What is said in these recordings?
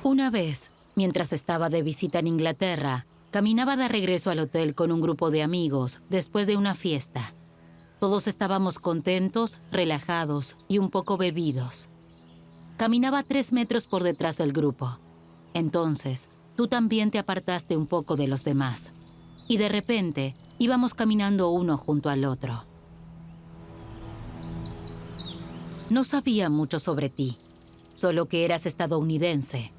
Una vez, mientras estaba de visita en Inglaterra, caminaba de regreso al hotel con un grupo de amigos después de una fiesta. Todos estábamos contentos, relajados y un poco bebidos. Caminaba 3 metros por detrás del grupo. Entonces, tú también te apartaste un poco de los demás. Y de repente, íbamos caminando uno junto al otro. No sabía mucho sobre ti, solo que eras estadounidense,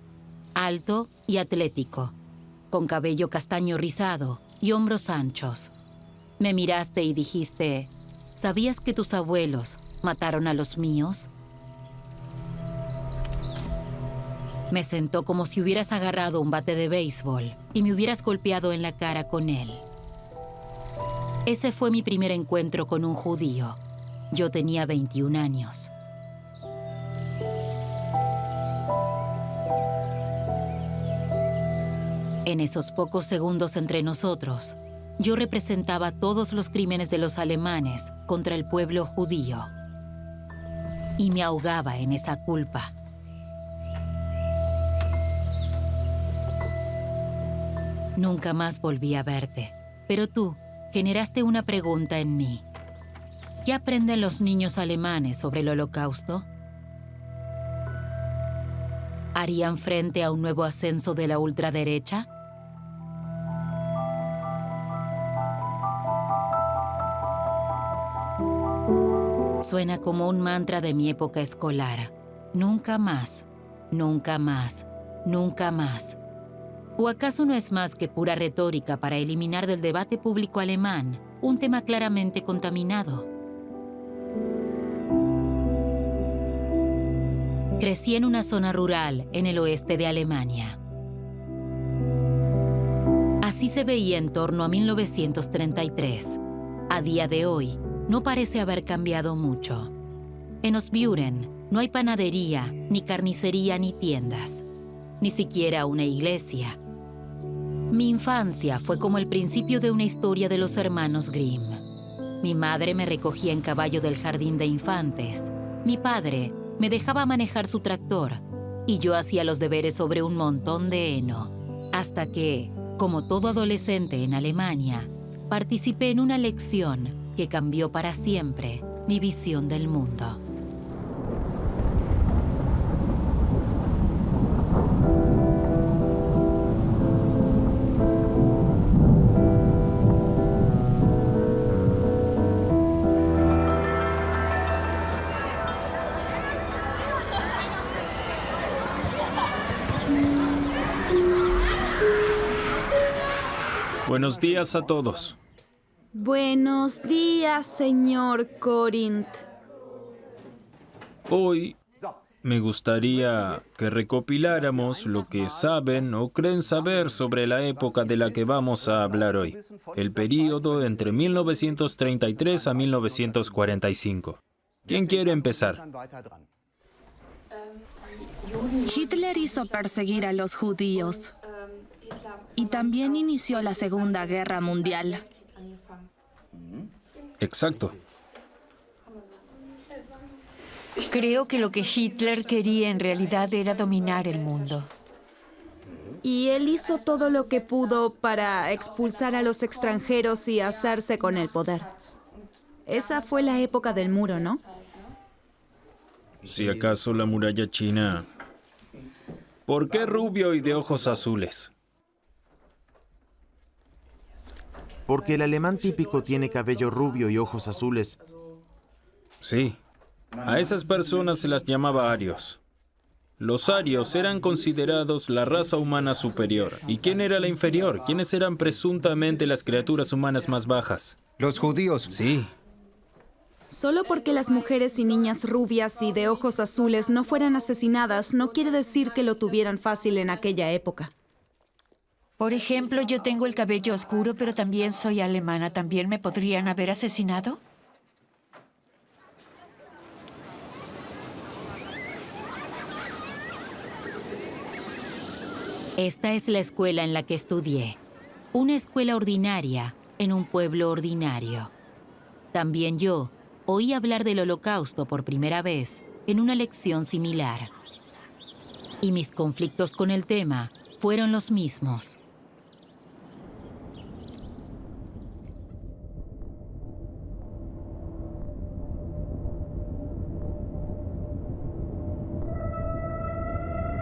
alto y atlético, con cabello castaño rizado y hombros anchos. Me miraste y dijiste, ¿sabías que tus abuelos mataron a los míos? Me sentó como si hubieras agarrado un bate de béisbol y me hubieras golpeado en la cara con él. Ese fue mi primer encuentro con un judío. Yo tenía 21 años. En esos pocos segundos entre nosotros, yo representaba todos los crímenes de los alemanes contra el pueblo judío. Y me ahogaba en esa culpa. Nunca más volví a verte, pero tú generaste una pregunta en mí. ¿Qué aprenden los niños alemanes sobre el Holocausto? ¿Harían frente a un nuevo ascenso de la ultraderecha? Suena como un mantra de mi época escolar. Nunca más, nunca más, nunca más. ¿O acaso no es más que pura retórica para eliminar del debate público alemán un tema claramente contaminado? Crecí en una zona rural en el oeste de Alemania. Así se veía en torno a 1933. A día de hoy, no parece haber cambiado mucho. En Osburen no hay panadería, ni carnicería, ni tiendas. Ni siquiera una iglesia. Mi infancia fue como el principio de una historia de los hermanos Grimm. Mi madre me recogía en caballo del jardín de infantes. Mi padre me dejaba manejar su tractor y yo hacía los deberes sobre un montón de heno. Hasta que, como todo adolescente en Alemania, participé en una lección que cambió para siempre mi visión del mundo. Buenos días a todos. Buenos días, señor Corinth. Hoy me gustaría que recopiláramos lo que saben o creen saber sobre la época de la que vamos a hablar hoy, el período entre 1933 a 1945. ¿Quién quiere empezar? Hitler hizo perseguir a los judíos y también inició la Segunda Guerra Mundial. Exacto. Creo que lo que Hitler quería en realidad era dominar el mundo. Y él hizo todo lo que pudo para expulsar a los extranjeros y hacerse con el poder. Esa fue la época del muro, ¿no? Si acaso la muralla china. ¿Por qué rubio y de ojos azules? Porque el alemán típico tiene cabello rubio y ojos azules. Sí. A esas personas se las llamaba arios. Los arios eran considerados la raza humana superior. ¿Y quién era la inferior? ¿Quiénes eran presuntamente las criaturas humanas más bajas? Los judíos. Sí. Solo porque las mujeres y niñas rubias y de ojos azules no fueran asesinadas, no quiere decir que lo tuvieran fácil en aquella época. Por ejemplo, yo tengo el cabello oscuro, pero también soy alemana. ¿También me podrían haber asesinado? Esta es la escuela en la que estudié. Una escuela ordinaria en un pueblo ordinario. También yo oí hablar del Holocausto por primera vez en una lección similar. Y mis conflictos con el tema fueron los mismos.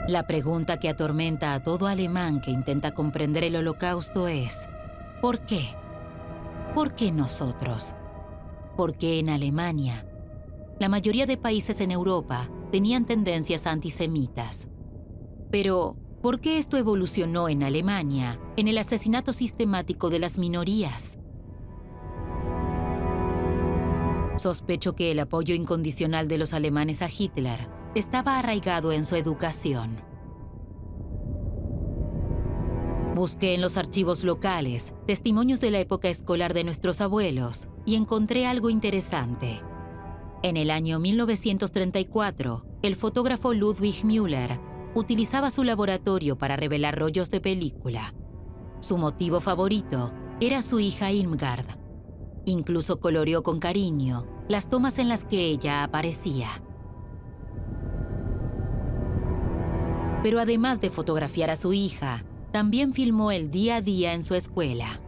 La pregunta que atormenta a todo alemán que intenta comprender el Holocausto es: ¿por qué? ¿Por qué nosotros? ¿Por qué en Alemania? La mayoría de países en Europa tenían tendencias antisemitas. Pero, ¿por qué esto evolucionó en Alemania en el asesinato sistemático de las minorías? Sospecho que el apoyo incondicional de los alemanes a Hitler estaba arraigado en su educación. Busqué en los archivos locales testimonios de la época escolar de nuestros abuelos y encontré algo interesante. En el año 1934, el fotógrafo Ludwig Müller utilizaba su laboratorio para revelar rollos de película. Su motivo favorito era su hija Irmgard. Incluso coloreó con cariño las tomas en las que ella aparecía. Pero además de fotografiar a su hija, también filmó el día a día en su escuela.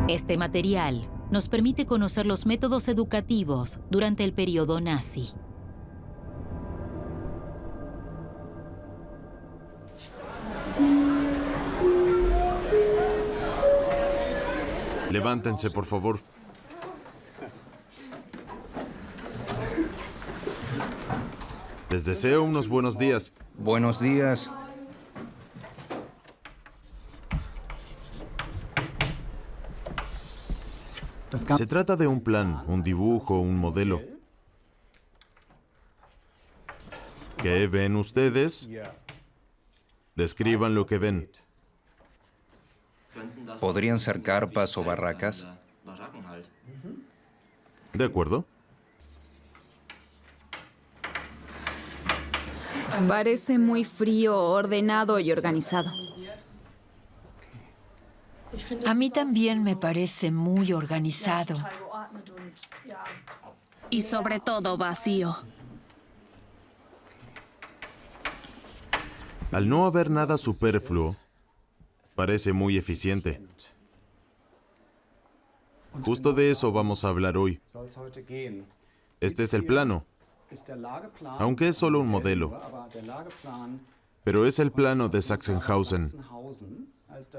Este material nos permite conocer los métodos educativos durante el periodo nazi. Levántense, por favor. Les deseo unos buenos días. Buenos días. Se trata de un plan, un dibujo, un modelo. ¿Qué ven ustedes? Describan lo que ven. ¿Podrían ser carpas o barracas? ¿De acuerdo? Parece muy frío, ordenado y organizado. A mí también me parece muy organizado. Y sobre todo vacío. Al no haber nada superfluo, parece muy eficiente. Justo de eso vamos a hablar hoy. Este es el plano, aunque es solo un modelo, pero es el plano de Sachsenhausen,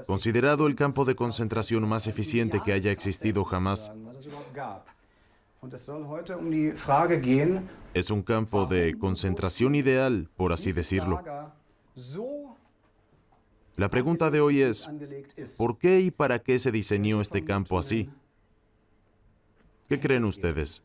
considerado el campo de concentración más eficiente que haya existido jamás. Es un campo de concentración ideal, por así decirlo. La pregunta de hoy es, ¿por qué y para qué se diseñó este campo así? ¿Qué creen ustedes?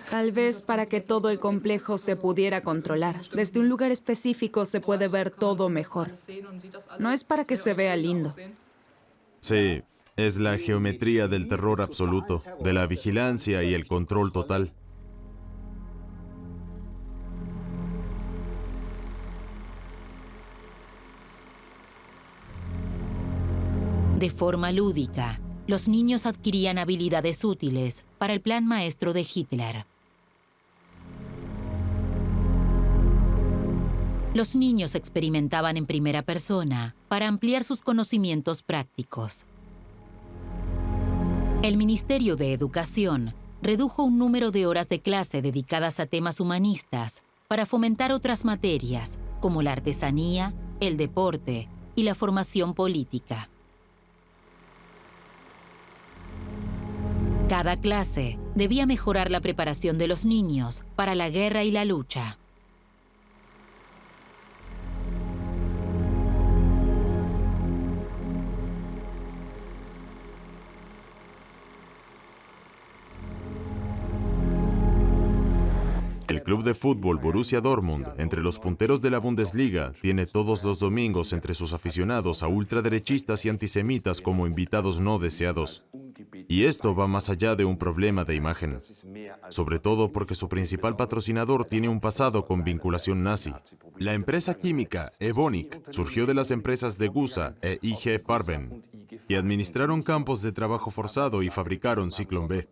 Tal vez para que todo el complejo se pudiera controlar. Desde un lugar específico se puede ver todo mejor. No es para que se vea lindo. Sí, es la geometría del terror absoluto, de la vigilancia y el control total. De forma lúdica, los niños adquirían habilidades útiles para el plan maestro de Hitler. Los niños experimentaban en primera persona para ampliar sus conocimientos prácticos. El Ministerio de Educación redujo un número de horas de clase dedicadas a temas humanistas para fomentar otras materias, como la artesanía, el deporte y la formación política. Cada clase debía mejorar la preparación de los niños para la guerra y la lucha. El club de fútbol Borussia Dortmund, entre los punteros de la Bundesliga, tiene todos los domingos entre sus aficionados a ultraderechistas y antisemitas como invitados no deseados. Y esto va más allá de un problema de imagen, sobre todo porque su principal patrocinador tiene un pasado con vinculación nazi. La empresa química Evonik surgió de las empresas de Gusa e IG Farben. y administraron campos de trabajo forzado y fabricaron Zyklon B.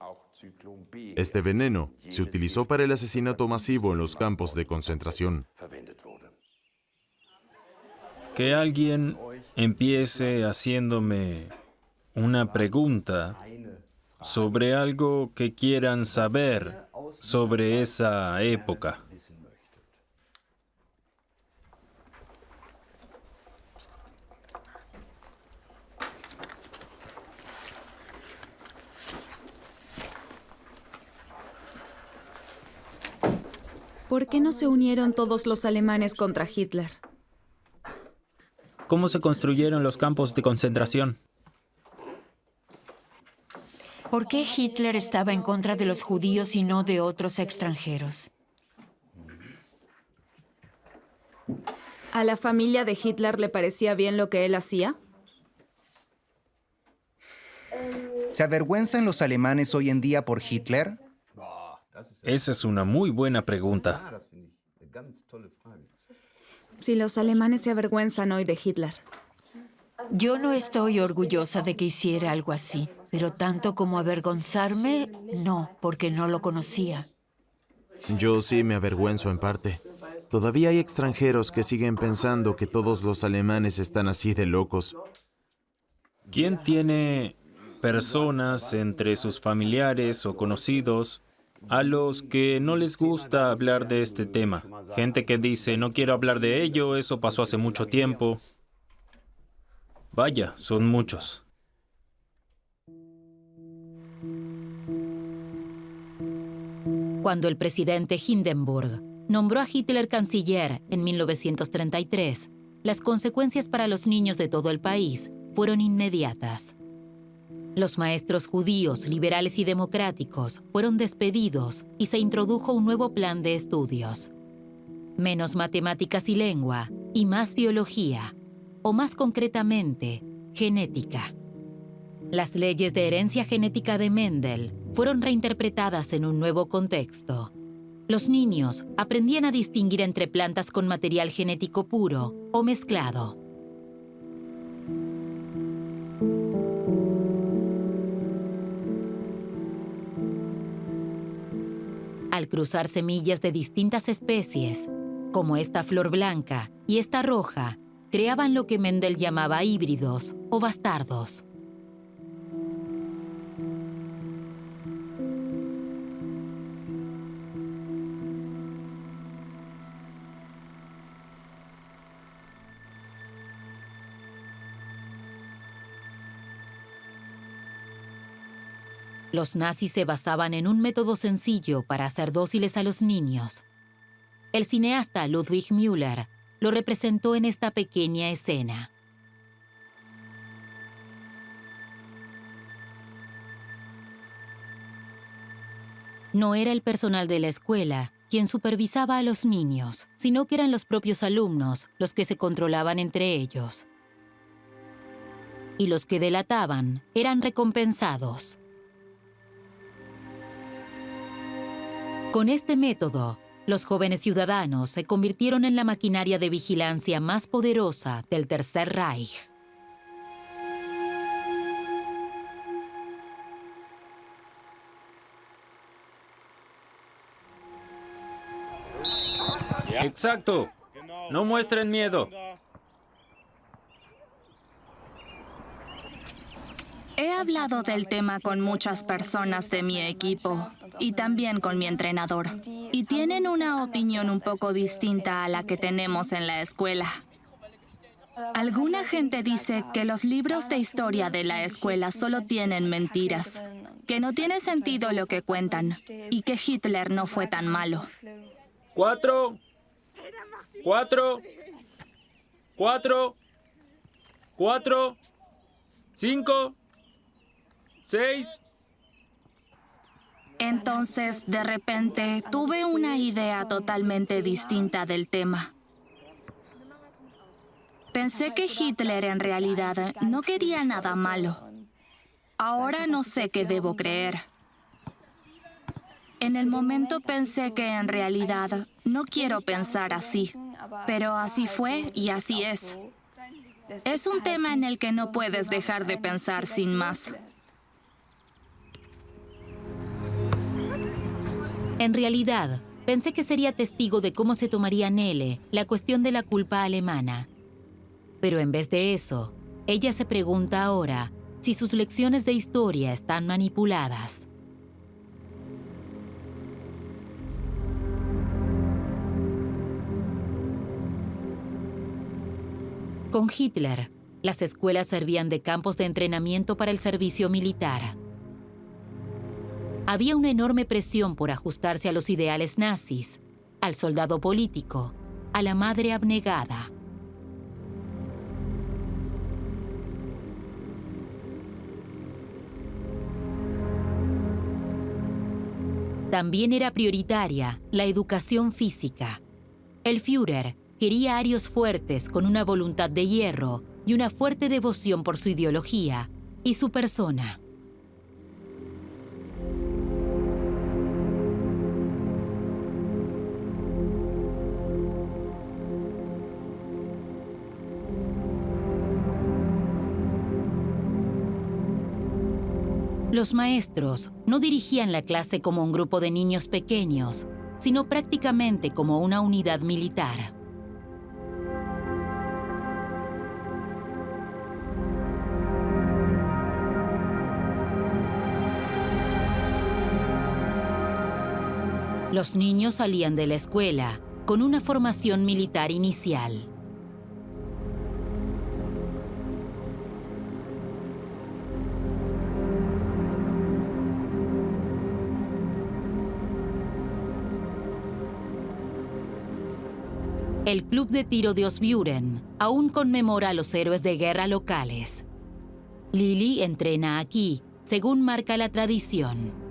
Este veneno se utilizó para el asesinato masivo en los campos de concentración. Que alguien empiece haciéndome una pregunta sobre algo que quieran saber sobre esa época. ¿Por qué no se unieron todos los alemanes contra Hitler? ¿Cómo se construyeron los campos de concentración? ¿Por qué Hitler estaba en contra de los judíos y no de otros extranjeros? ¿A la familia de Hitler le parecía bien lo que él hacía? ¿Se avergüenzan los alemanes hoy en día por Hitler? Esa es una muy buena pregunta. Si los alemanes se avergüenzan hoy de Hitler. Yo no estoy orgullosa de que hiciera algo así, pero tanto como avergonzarme, no, porque no lo conocía. Yo sí me avergüenzo en parte. Todavía hay extranjeros que siguen pensando que todos los alemanes están así de locos. ¿Quién tiene personas entre sus familiares o conocidos a los que no les gusta hablar de este tema? Gente que dice, no quiero hablar de ello, eso pasó hace mucho tiempo. Vaya, son muchos. Cuando el presidente Hindenburg nombró a Hitler canciller en 1933, las consecuencias para los niños de todo el país fueron inmediatas. Los maestros judíos, liberales y democráticos fueron despedidos y se introdujo un nuevo plan de estudios. Menos matemáticas y lengua y más biología, o más concretamente, genética. Las leyes de herencia genética de Mendel fueron reinterpretadas en un nuevo contexto. Los niños aprendían a distinguir entre plantas con material genético puro o mezclado. Al cruzar semillas de distintas especies, como esta flor blanca y esta roja, creaban lo que Mendel llamaba híbridos o bastardos. Los nazis se basaban en un método sencillo para hacer dóciles a los niños. El cineasta Ludwig Müller lo representó en esta pequeña escena. No era el personal de la escuela quien supervisaba a los niños, sino que eran los propios alumnos los que se controlaban entre ellos. Y los que delataban eran recompensados. Con este método, los jóvenes ciudadanos se convirtieron en la maquinaria de vigilancia más poderosa del Tercer Reich. Exacto. No muestren miedo. He hablado del tema con muchas personas de mi equipo y también con mi entrenador, y tienen una opinión un poco distinta a la que tenemos en la escuela. Alguna gente dice que los libros de historia de la escuela solo tienen mentiras, que no tiene sentido lo que cuentan y que Hitler no fue tan malo. 4, 4, 4, 4, 5, 6. Entonces, de repente, tuve una idea totalmente distinta del tema. Pensé que Hitler en realidad no quería nada malo. Ahora no sé qué debo creer. En el momento pensé que en realidad no quiero pensar así, pero así fue y así es. Es un tema en el que no puedes dejar de pensar sin más. En realidad, pensé que sería testigo de cómo se tomaría Nele la cuestión de la culpa alemana. Pero en vez de eso, ella se pregunta ahora si sus lecciones de historia están manipuladas. Con Hitler, las escuelas servían de campos de entrenamiento para el servicio militar. Había una enorme presión por ajustarse a los ideales nazis, al soldado político, a la madre abnegada. También era prioritaria la educación física. El Führer quería arios fuertes con una voluntad de hierro y una fuerte devoción por su ideología y su persona. Los maestros no dirigían la clase como un grupo de niños pequeños, sino prácticamente como una unidad militar. Los niños salían de la escuela con una formación militar inicial. El Club de Tiro de Osburen aún conmemora a los héroes de guerra locales. Lily entrena aquí, según marca la tradición.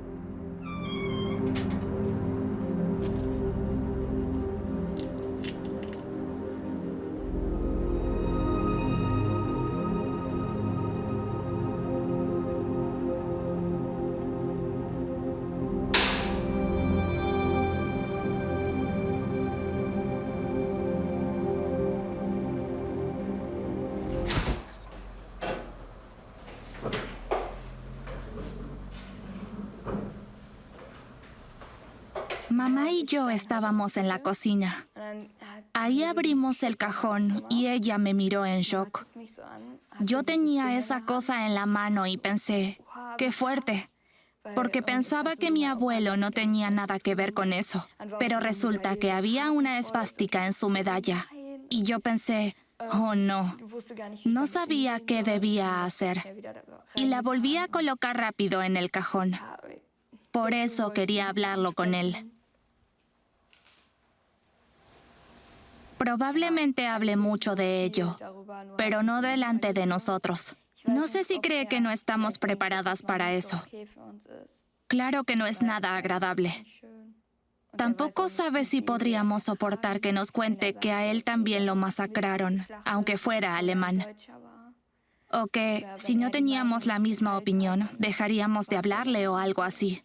Mamá y yo estábamos en la cocina. Ahí abrimos el cajón y ella me miró en shock. Yo tenía esa cosa en la mano y pensé, ¡qué fuerte! Porque pensaba que mi abuelo no tenía nada que ver con eso. Pero resulta que había una esvástica en su medalla. Y yo pensé, oh no, no sabía qué debía hacer. Y la volví a colocar rápido en el cajón. Por eso quería hablarlo con él. Probablemente hable mucho de ello, pero no delante de nosotros. No sé si cree que no estamos preparadas para eso. Claro que no es nada agradable. Tampoco sabe si podríamos soportar que nos cuente que a él también lo masacraron, aunque fuera alemán. O que, si no teníamos la misma opinión, dejaríamos de hablarle o algo así.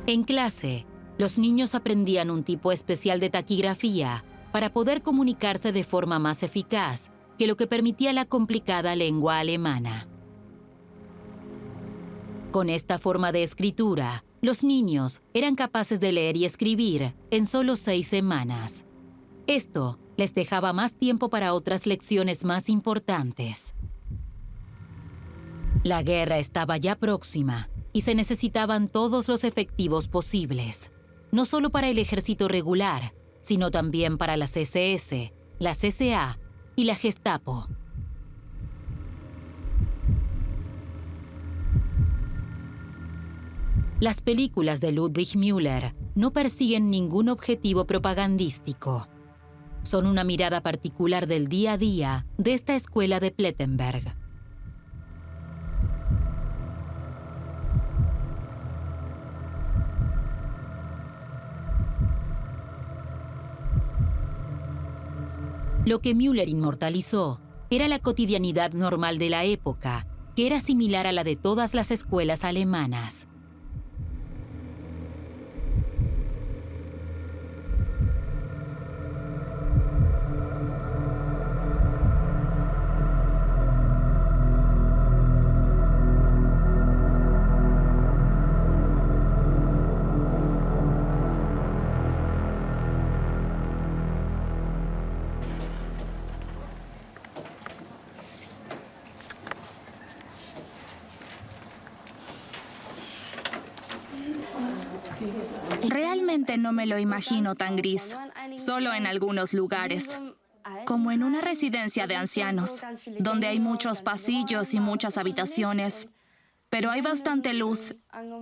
En clase, los niños aprendían un tipo especial de taquigrafía para poder comunicarse de forma más eficaz que lo que permitía la complicada lengua alemana. Con esta forma de escritura, los niños eran capaces de leer y escribir en solo 6 semanas. Esto les dejaba más tiempo para otras lecciones más importantes. La guerra estaba ya próxima y se necesitaban todos los efectivos posibles, no solo para el ejército regular, sino también para las SS, la CSA y la Gestapo. Las películas de Ludwig Müller no persiguen ningún objetivo propagandístico. Son una mirada particular del día a día de esta escuela de Plettenberg. Lo que Müller inmortalizó era la cotidianidad normal de la época, que era similar a la de todas las escuelas alemanas. Normalmente no me lo imagino tan gris, solo en algunos lugares, como en una residencia de ancianos, donde hay muchos pasillos y muchas habitaciones, pero hay bastante luz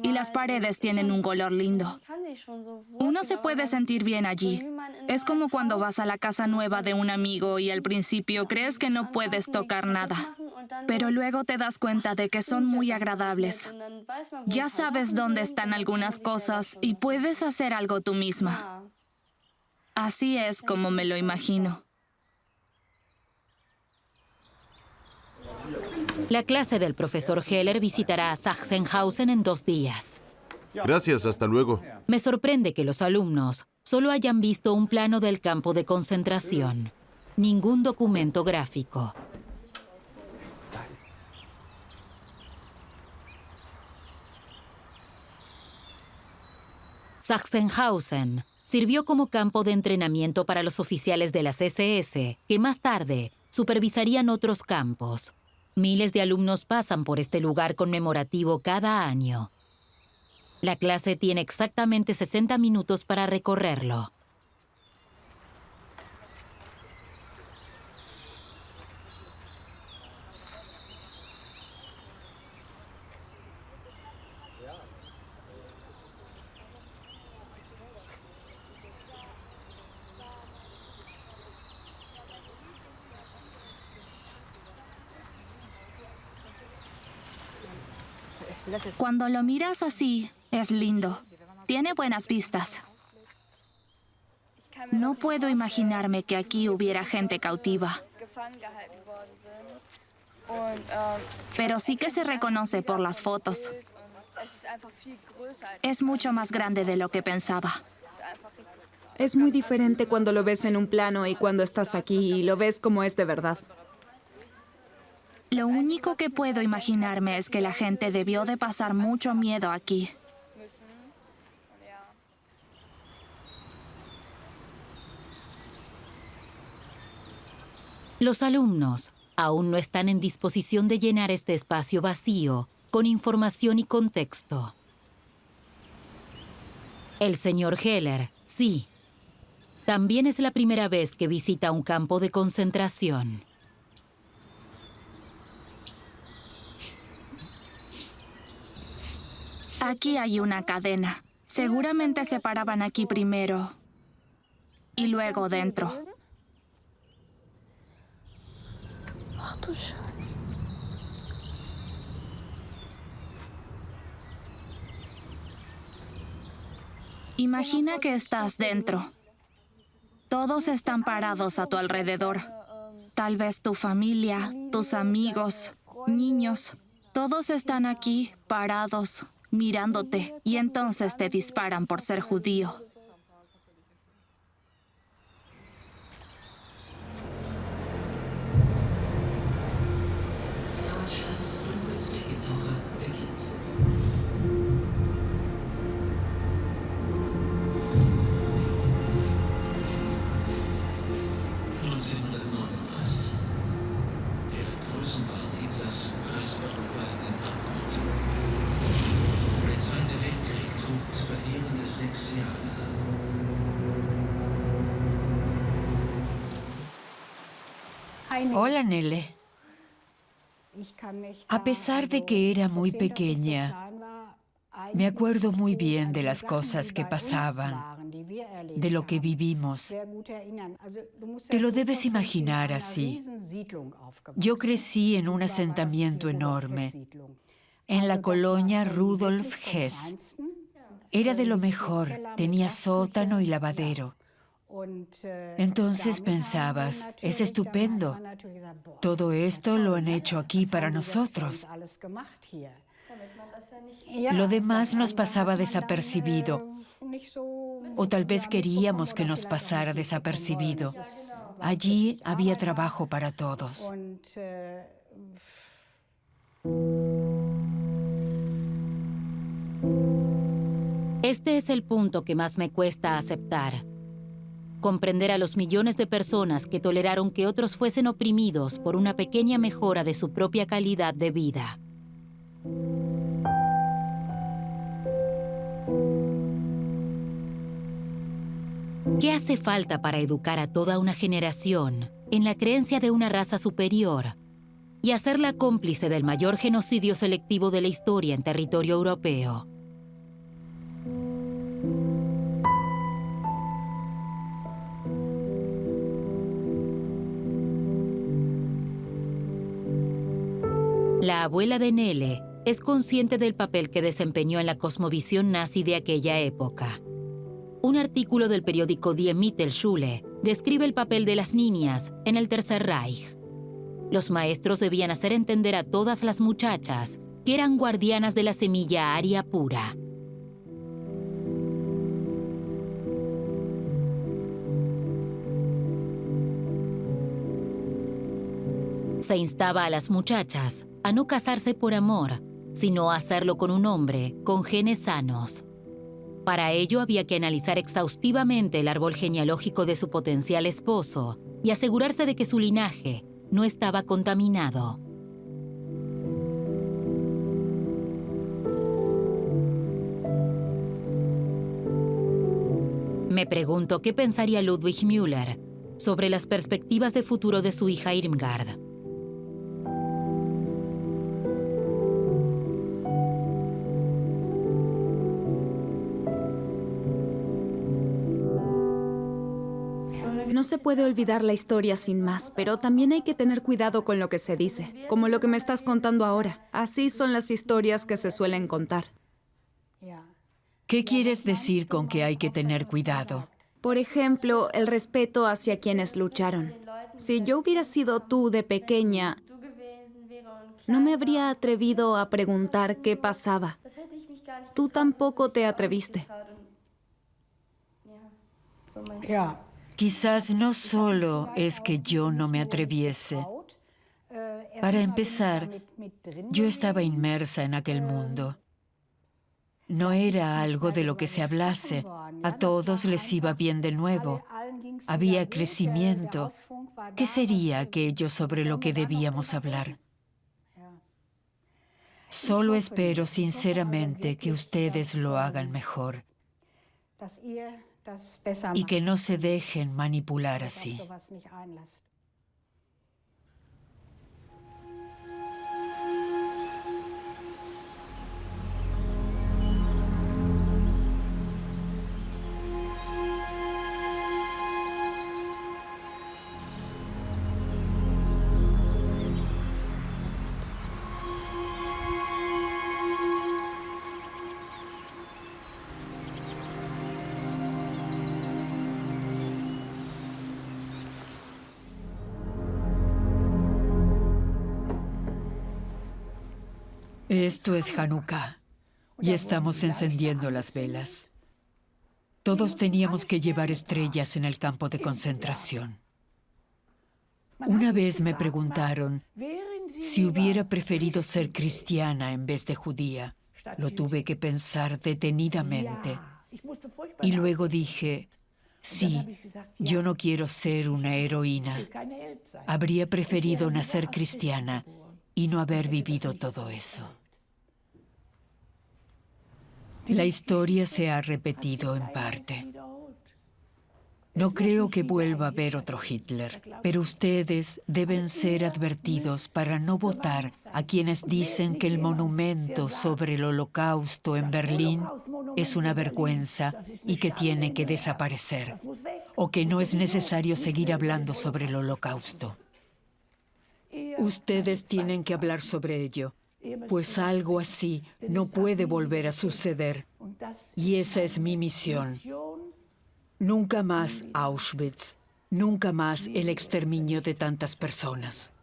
y las paredes tienen un color lindo. Uno se puede sentir bien allí. Es como cuando vas a la casa nueva de un amigo y al principio crees que no puedes tocar nada, pero luego te das cuenta de que son muy agradables. Ya sabes dónde están algunas cosas y puedes hacer algo tú misma. Así es como me lo imagino. La clase del profesor Heller visitará a Sachsenhausen en 2 días. Gracias, hasta luego. Me sorprende que los alumnos solo hayan visto un plano del campo de concentración, ningún documento gráfico. Sachsenhausen sirvió como campo de entrenamiento para los oficiales de las SS, que más tarde supervisarían otros campos. Miles de alumnos pasan por este lugar conmemorativo cada año. La clase tiene exactamente 60 minutos para recorrerlo. Cuando lo miras así, es lindo. Tiene buenas vistas. No puedo imaginarme que aquí hubiera gente cautiva. Pero sí que se reconoce por las fotos. Es mucho más grande de lo que pensaba. Es muy diferente cuando lo ves en un plano y cuando estás aquí y lo ves como es de verdad. Lo único que puedo imaginarme es que la gente debió de pasar mucho miedo aquí. Los alumnos aún no están en disposición de llenar este espacio vacío con información y contexto. El señor Heller, sí. También es la primera vez que visita un campo de concentración. Aquí hay una cadena. Seguramente se paraban aquí primero y luego dentro. Imagina que estás dentro. Todos están parados a tu alrededor. Tal vez tu familia, tus amigos, niños. Todos están aquí, parados, mirándote, y entonces te disparan por ser judío. Hola, Nele. A pesar de que era muy pequeña, me acuerdo muy bien de las cosas que pasaban, de lo que vivimos. Te lo debes imaginar así. Yo crecí en un asentamiento enorme, en la colonia Rudolf Hess. Era de lo mejor, tenía sótano y lavadero. Entonces pensabas, es estupendo. Todo esto lo han hecho aquí para nosotros. Lo demás nos pasaba desapercibido. O tal vez queríamos que nos pasara desapercibido. Allí había trabajo para todos. Este es el punto que más me cuesta aceptar. Comprender a los millones de personas que toleraron que otros fuesen oprimidos por una pequeña mejora de su propia calidad de vida. ¿Qué hace falta para educar a toda una generación en la creencia de una raza superior y hacerla cómplice del mayor genocidio selectivo de la historia en territorio europeo? La abuela de Nele es consciente del papel que desempeñó en la cosmovisión nazi de aquella época. Un artículo del periódico Die Mittelschule describe el papel de las niñas en el Tercer Reich. Los maestros debían hacer entender a todas las muchachas que eran guardianas de la semilla aria pura. Se instaba a las muchachas a no casarse por amor, sino a hacerlo con un hombre con genes sanos. Para ello había que analizar exhaustivamente el árbol genealógico de su potencial esposo y asegurarse de que su linaje no estaba contaminado. Me pregunto qué pensaría Ludwig Müller sobre las perspectivas de futuro de su hija Irmgard. No se puede olvidar la historia sin más, pero también hay que tener cuidado con lo que se dice, como lo que me estás contando ahora. Así son las historias que se suelen contar. ¿Qué quieres decir con que hay que tener cuidado? Por ejemplo, el respeto hacia quienes lucharon. Si yo hubiera sido tú de pequeña, no me habría atrevido a preguntar qué pasaba. Tú tampoco te atreviste. Quizás no solo es que yo no me atreviese. Para empezar, yo estaba inmersa en aquel mundo. No era algo de lo que se hablase. A todos les iba bien de nuevo. Había crecimiento. ¿Qué sería aquello sobre lo que debíamos hablar? Solo espero sinceramente que ustedes lo hagan mejor y que no se dejen manipular así. Esto es Hanukkah y estamos encendiendo las velas. Todos teníamos que llevar estrellas en el campo de concentración. Una vez me preguntaron si hubiera preferido ser cristiana en vez de judía. Lo tuve que pensar detenidamente. Y luego dije, sí, yo no quiero ser una heroína. Habría preferido nacer cristiana y no haber vivido todo eso. La historia se ha repetido en parte. No creo que vuelva a haber otro Hitler, pero ustedes deben ser advertidos para no votar a quienes dicen que el monumento sobre el Holocausto en Berlín es una vergüenza y que tiene que desaparecer, o que no es necesario seguir hablando sobre el Holocausto. Ustedes tienen que hablar sobre ello, pues algo así no puede volver a suceder. Y esa es mi misión. Nunca más Auschwitz, nunca más el exterminio de tantas personas.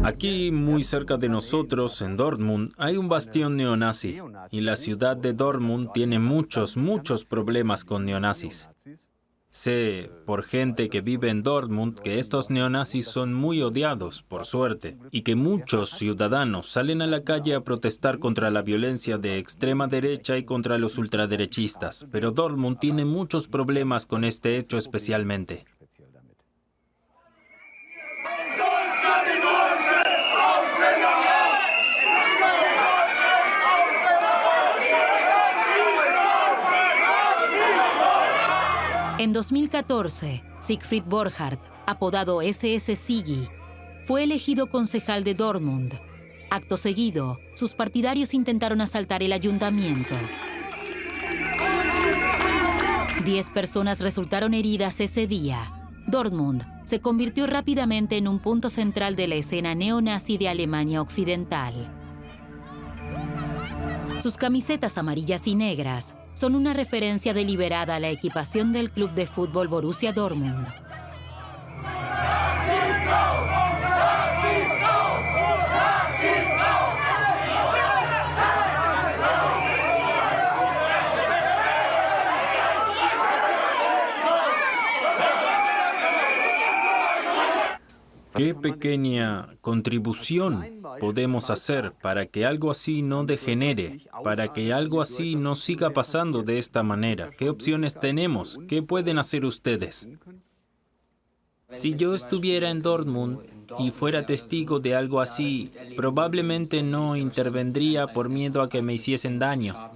Aquí, muy cerca de nosotros, en Dortmund, hay un bastión neonazi. Y la ciudad de Dortmund tiene muchos problemas con neonazis. Sé, por gente que vive en Dortmund, que estos neonazis son muy odiados, por suerte, y que muchos ciudadanos salen a la calle a protestar contra la violencia de extrema derecha y contra los ultraderechistas. Pero Dortmund tiene muchos problemas con este hecho especialmente. En 2014, Siegfried Borchardt, apodado SS Siggi, fue elegido concejal de Dortmund. Acto seguido, sus partidarios intentaron asaltar el ayuntamiento. 10 personas resultaron heridas ese día. Dortmund se convirtió rápidamente en un punto central de la escena neonazi de Alemania Occidental. Sus camisetas amarillas y negras son una referencia deliberada a la equipación del club de fútbol Borussia Dortmund. ¿Qué pequeña contribución podemos hacer para que algo así no degenere, para que algo así no siga pasando de esta manera? ¿Qué opciones tenemos? ¿Qué pueden hacer ustedes? Si yo estuviera en Dortmund y fuera testigo de algo así, probablemente no intervendría por miedo a que me hiciesen daño.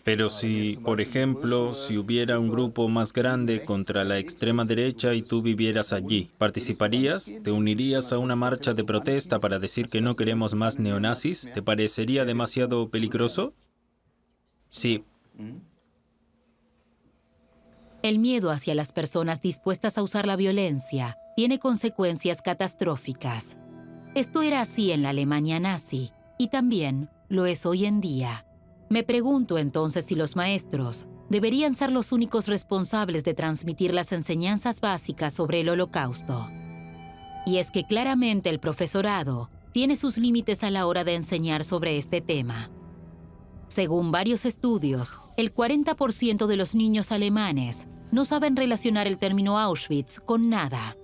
Pero si, por ejemplo, si hubiera un grupo más grande contra la extrema derecha y tú vivieras allí, ¿participarías? ¿Te unirías a una marcha de protesta para decir que no queremos más neonazis? ¿Te parecería demasiado peligroso? Sí. El miedo hacia las personas dispuestas a usar la violencia tiene consecuencias catastróficas. Esto era así en la Alemania nazi y también lo es hoy en día. Me pregunto entonces si los maestros deberían ser los únicos responsables de transmitir las enseñanzas básicas sobre el Holocausto. Y es que claramente el profesorado tiene sus límites a la hora de enseñar sobre este tema. Según varios estudios, el 40% de los niños alemanes no saben relacionar el término Auschwitz con nada.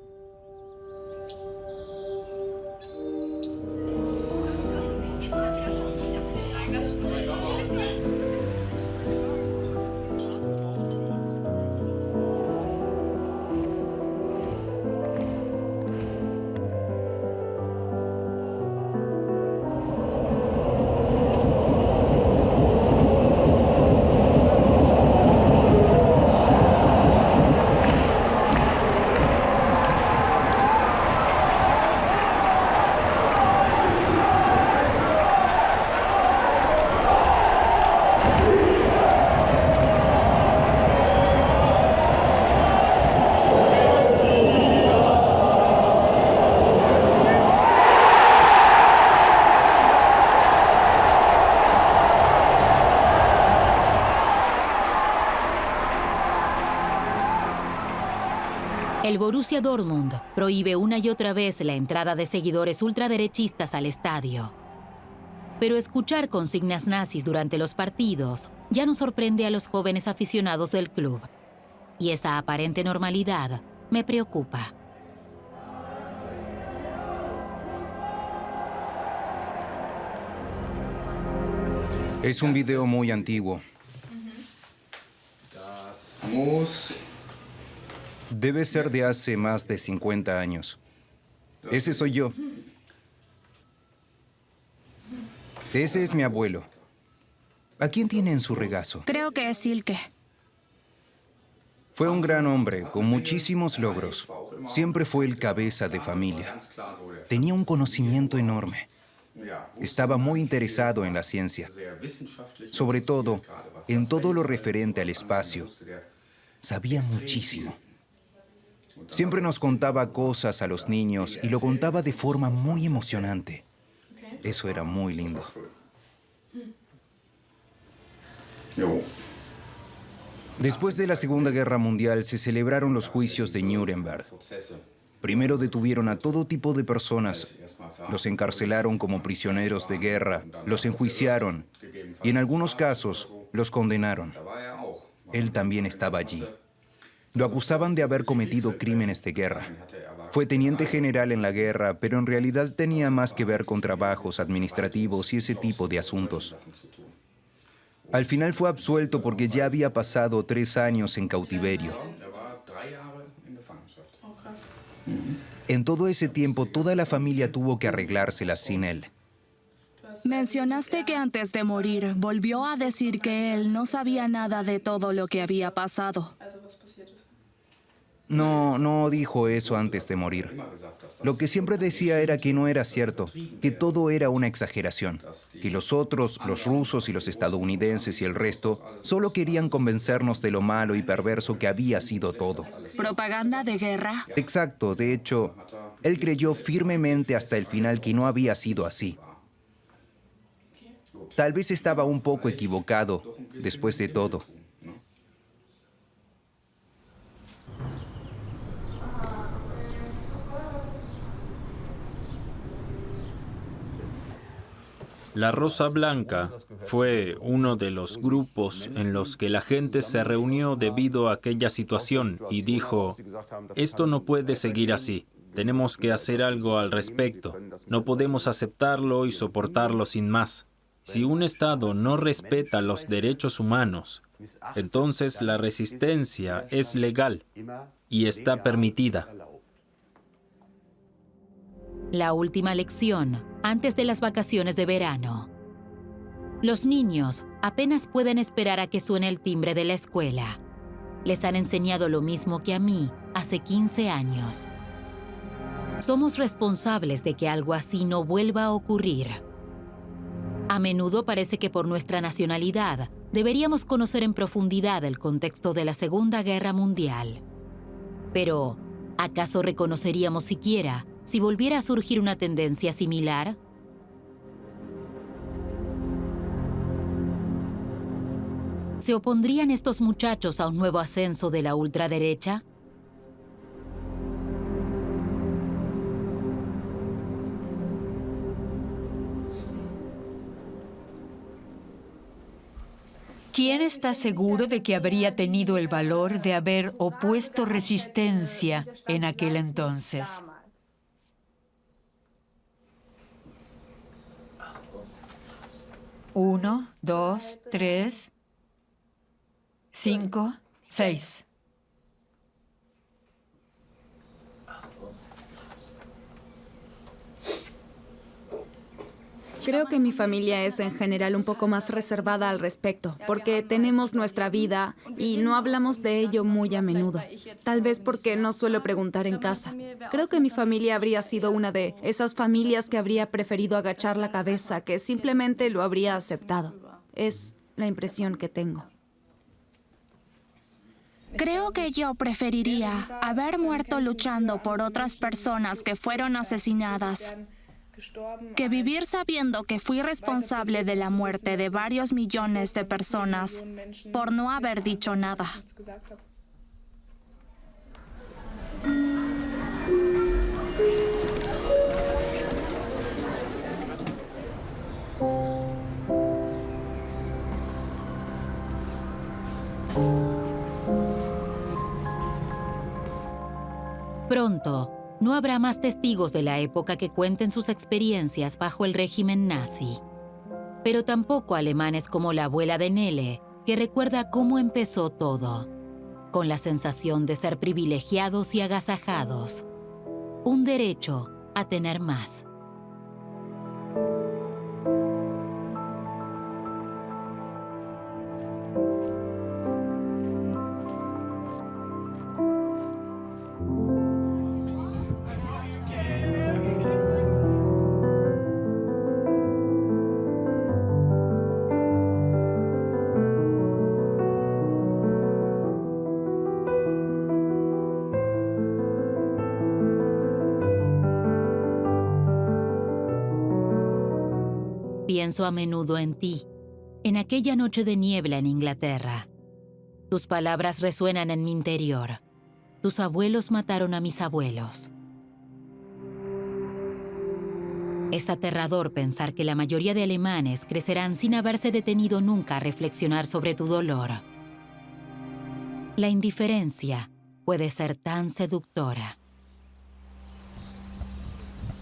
El Borussia Dortmund prohíbe una y otra vez la entrada de seguidores ultraderechistas al estadio. Pero escuchar consignas nazis durante los partidos ya no sorprende a los jóvenes aficionados del club. Y esa aparente normalidad me preocupa. Es un video muy antiguo. Debe ser de hace más de 50 años. Ese soy yo. Ese es mi abuelo. ¿A quién tiene en su regazo? Creo que es Silke. Fue un gran hombre, con muchísimos logros. Siempre fue el cabeza de familia. Tenía un conocimiento enorme. Estaba muy interesado en la ciencia, sobre todo en todo lo referente al espacio. Sabía muchísimo. Siempre nos contaba cosas a los niños y lo contaba de forma muy emocionante. Eso era muy lindo. Después de la Segunda Guerra Mundial se celebraron los juicios de Nuremberg. Primero detuvieron a todo tipo de personas, los encarcelaron como prisioneros de guerra, los enjuiciaron y en algunos casos los condenaron. Él también estaba allí. Lo acusaban de haber cometido crímenes de guerra. Fue teniente general en la guerra, pero en realidad tenía más que ver con trabajos administrativos y ese tipo de asuntos. Al final fue absuelto porque ya había pasado 3 años en cautiverio. En todo ese tiempo, toda la familia tuvo que arreglárselas sin él. Mencionaste que antes de morir volvió a decir que él no sabía nada de todo lo que había pasado. No dijo eso antes de morir. Lo que siempre decía era que no era cierto, que todo era una exageración, que los otros, los rusos y los estadounidenses y el resto, solo querían convencernos de lo malo y perverso que había sido todo. ¿Propaganda de guerra? Exacto, de hecho, él creyó firmemente hasta el final que no había sido así. Tal vez estaba un poco equivocado, después de todo. La Rosa Blanca fue uno de los grupos en los que la gente se reunió debido a aquella situación y dijo, esto no puede seguir así, tenemos que hacer algo al respecto, no podemos aceptarlo y soportarlo sin más. Si un Estado no respeta los derechos humanos, entonces la resistencia es legal y está permitida. La última lección, antes de las vacaciones de verano. Los niños apenas pueden esperar a que suene el timbre de la escuela. Les han enseñado lo mismo que a mí hace 15 años. Somos responsables de que algo así no vuelva a ocurrir. A menudo parece que por nuestra nacionalidad deberíamos conocer en profundidad el contexto de la Segunda Guerra Mundial. Pero, ¿acaso reconoceríamos siquiera si volviera a surgir una tendencia similar? ¿Se opondrían estos muchachos a un nuevo ascenso de la ultraderecha? ¿Quién está seguro de que habría tenido el valor de haber opuesto resistencia en aquel entonces? 1, 2, 3, 5, 6. Creo que mi familia es en general un poco más reservada al respecto, porque tenemos nuestra vida y no hablamos de ello muy a menudo. Tal vez porque no suelo preguntar en casa. Creo que mi familia habría sido una de esas familias que habría preferido agachar la cabeza, que simplemente lo habría aceptado. Es la impresión que tengo. Creo que yo preferiría haber muerto luchando por otras personas que fueron asesinadas, que vivir sabiendo que fui responsable de la muerte de varios millones de personas por no haber dicho nada. Pronto, no habrá más testigos de la época que cuenten sus experiencias bajo el régimen nazi. Pero tampoco alemanes como la abuela de Nele, que recuerda cómo empezó todo, con la sensación de ser privilegiados y agasajados. Un derecho a tener más. Pienso a menudo en ti, en aquella noche de niebla en Inglaterra. Tus palabras resuenan en mi interior. Tus abuelos mataron a mis abuelos. Es aterrador pensar que la mayoría de alemanes crecerán sin haberse detenido nunca a reflexionar sobre tu dolor. La indiferencia puede ser tan seductora.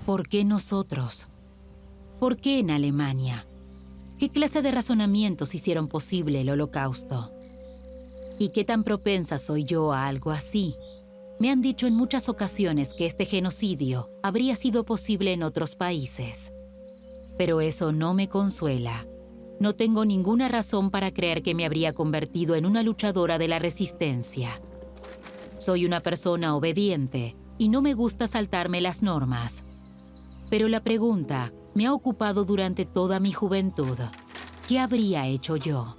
¿Por qué nosotros? ¿Por qué en Alemania? ¿Qué clase de razonamientos hicieron posible el Holocausto? ¿Y qué tan propensa soy yo a algo así? Me han dicho en muchas ocasiones que este genocidio habría sido posible en otros países. Pero eso no me consuela. No tengo ninguna razón para creer que me habría convertido en una luchadora de la resistencia. Soy una persona obediente y no me gusta saltarme las normas. Pero la pregunta me ha ocupado durante toda mi juventud. ¿Qué habría hecho yo?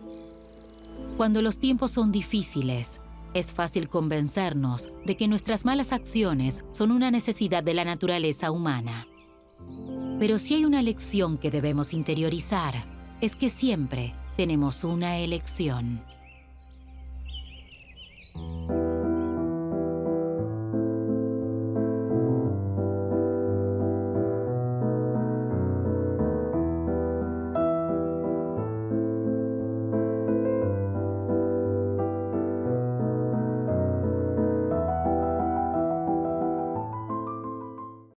Cuando los tiempos son difíciles, es fácil convencernos de que nuestras malas acciones son una necesidad de la naturaleza humana. Pero si hay una lección que debemos interiorizar, es que siempre tenemos una elección.